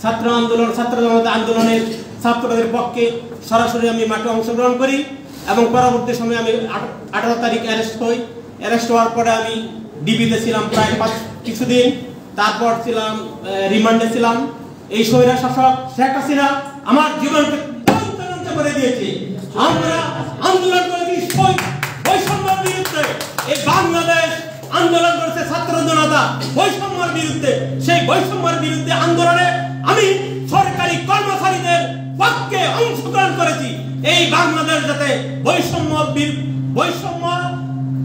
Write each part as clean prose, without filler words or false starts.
ছাত্র আন্দোলন ছাত্র জনতা আন্দোলনের ছাত্রদের পক্ষে সরাসরি আমি মাঠে অংশগ্রহণ করি এবং পরবর্তী সময়ে আমি 18 তারিখ অ্যারেস্ট হই। অ্যারেস্ট হওয়ার পরে আমি ডিবিতে ছিলাম প্রায় কিছুদিন, তারপর ছিলাম রিমান্ডে ছিলাম। এই স্বৈরা শাসক শেখ হাসিনা আমার জীবনকে ধ্বংস করে দিয়েছে। আমরা আন্দোলন করেছি বৈষম্যের বিরুদ্ধে। এই বাংলাদেশ আন্দোলন করেছে ছাত্র জনতা বৈষম্যের বিরুদ্ধে। সেই বৈষম্যের বিরুদ্ধে আন্দোলনে আমি সরকারি কর্মচারীদের পক্ষে অংশগ্রহণ করেছি। এই বাংলাদেশ যাতে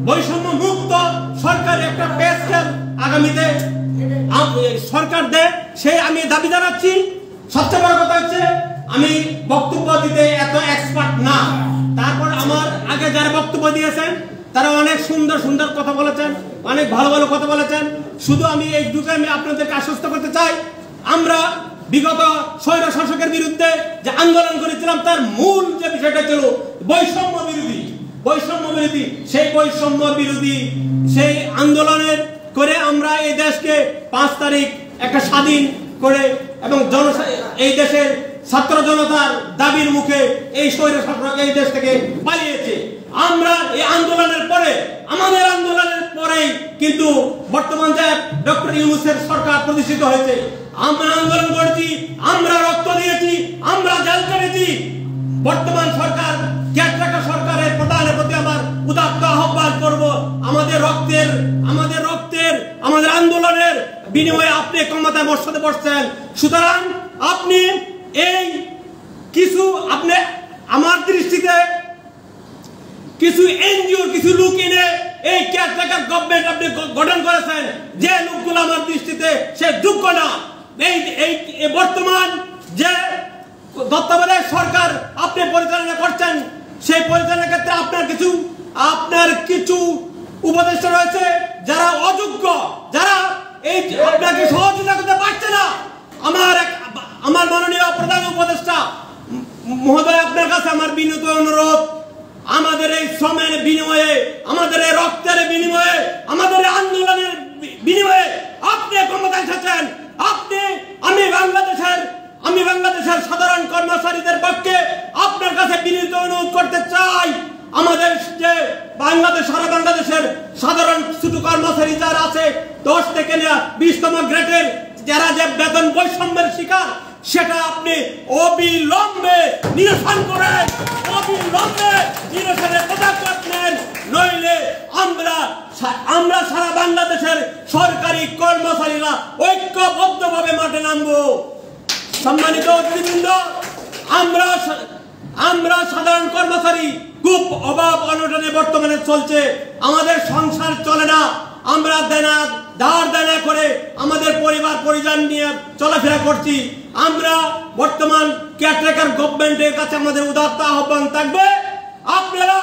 বৈষম্য মুক্ত সরকার একটা পে স্কেল আগামীতে সরকার দেয়, সেই আমি দাবি জানাচ্ছি। সবচেয়ে বড় কথা হচ্ছে আমি বক্তব্য দিতে এত এক্সপার্ট না, তারপর আমার আগে যারা বক্তব্য দিয়েছেন তারা অনেক সুন্দর সুন্দর কথা বলেছেন, অনেক ভালো ভালো কথা বলেছেন। শুধু আমি এইটুকু আমি আপনাদেরকে আশ্বস্ত করতে চাই, আমরা বিগত স্বৈর শাসকের বিরুদ্ধে যে আন্দোলন করেছিলাম তার মূল যে বিষয়টা ছিল বৈষম্য বিরোধী। সেই বৈষম্য বিরোধী সেই আন্দোলনের করে আমরা এই দেশকে 5 তারিখ একটা স্বাধীন করে এবং এই দেশের ছাত্র জনতার দাবির মুখে এই স্বৈর শাসক এই দেশ থেকে পালিয়েছে। আমরা এই আন্দোলনের পরে আমাদের আন্দোলনের পরেই কিন্তু বর্তমান যে ডক্টর ইউনূসের সরকার প্রতিষ্ঠিত হয়েছে। আমরা আন্দোলন করেছি, আমরা রক্ত দিয়েছি, আমরা জেল কেটেছি। বর্তমান সরকার কেয়ারটেকার সরকারের প্রধানের প্রতি আমার উদাত্ত আহ্বান করব, আমাদের আন্দোলনের বিনিময়ে আপনি ক্ষমতায় বসতে বসছেন। সুতরাং আপনি আমার দৃষ্টিতে কিছু এনজিও কিছু লোক এনে এই কেয়ারটেকার গভর্নমেন্ট আপনি গঠন করেছেন, যে লোকগুলো আমার দৃষ্টিতে সে যোগ্য না। এই বর্তমান যে তত্ত্বাবধায়ক সরকার আপনি পরিচালনা করছেন, সেই পরিচালনার ক্ষেত্রে আপনার কিছু উপদেষ্টা রয়েছে যারা অযোগ্য, যারা এই আপনাকে সহযোগিতা করতে পারছে না। আমার মাননীয় প্রধান উপদেষ্টা মহোদয়, আপনার কাছে আমার বিনীত অনুরোধ, আমাদের এই শ্রমের বিনিময়ে, আমাদের এই রক্তের বিনিময়ে, আমাদের আন্দোলনের বিনিময়ে আপনি ক্ষমতায় এসেছেন। আমি বাংলাদেশের সাধারণ কর্মচারীদের পক্ষে আপনার কাছে বিনীত অনুরোধ করতে চাই, আমাদের যে সারা বাংলাদেশের সাধারণ ছোট কর্মচারী যারা আছে 10 থেকে 20তম গ্রেডের যারা যে বেতন বৈষম্যের শিকার, সেটা আপনি অবিলম্বে নিরসন করেন, অবিলম্বে নিরসনের পদক্ষেপ নেন, নইলে আমরা সারা বাংলাদেশের সরকারি কর্মচারীরা ঐক্যবদ্ধভাবে মাঠে নামবো। সম্মানিত অতিথিবৃন্দ, আমরা সাধারণ কর্মচারী খুব অভাব অনটনে বর্তমানে চলছে, আমাদের সংসার চলে না। আমরা ধার দেনা করে আমাদের পরিবার পরিজন নিয়ে চলাফেরা করছি। আমরা বর্তমান কেয়ারটেকার গভর্নমেন্টের কাছে আমাদের উদাত্ত আহ্বান থাকবে, আপনারা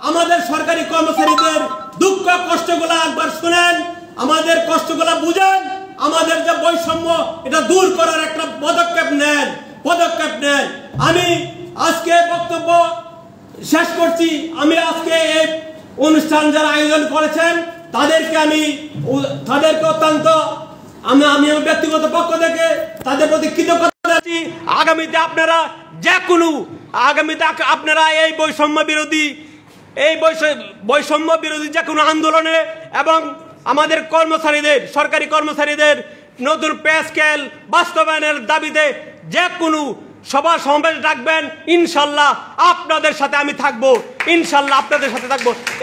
আমাদের সরকারি কর্মচারীদের দুঃখ কষ্টগুলো একবার শুনেন, আমাদের কষ্টগুলো বুঝেন, আমাদের যে বৈষম্য এটা দূর করার একটা পদক্ষেপ নেন। আমি আজকে বক্তব্য শেষ করছি। আমি আজকে এই অনুষ্ঠান যারা আয়োজন করেছেন তাদেরকে অত্যন্ত আমি আমার ব্যক্তিগত পক্ষ থেকে তাদের প্রতি কৃতজ্ঞতা জানাচ্ছি। আগামীতে আপনারা এই বৈষম্য বিরোধী যে কোনো আন্দোলনে এবং আমাদের সরকারি কর্মচারীদের নতুন পে স্কেল বাস্তবায়নের দাবিতে যে কোনো সভা সমাবেশ ডাকবেন, ইনশাল্লাহ আপনাদের সাথে আমি থাকবো,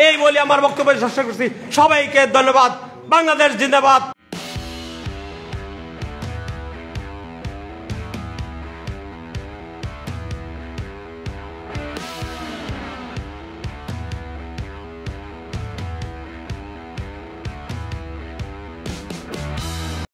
এই বলে আমার বক্তব্য শেষ করছি। সবাইকে ধন্যবাদ। বাংলাদেশ জিন্দাবাদ।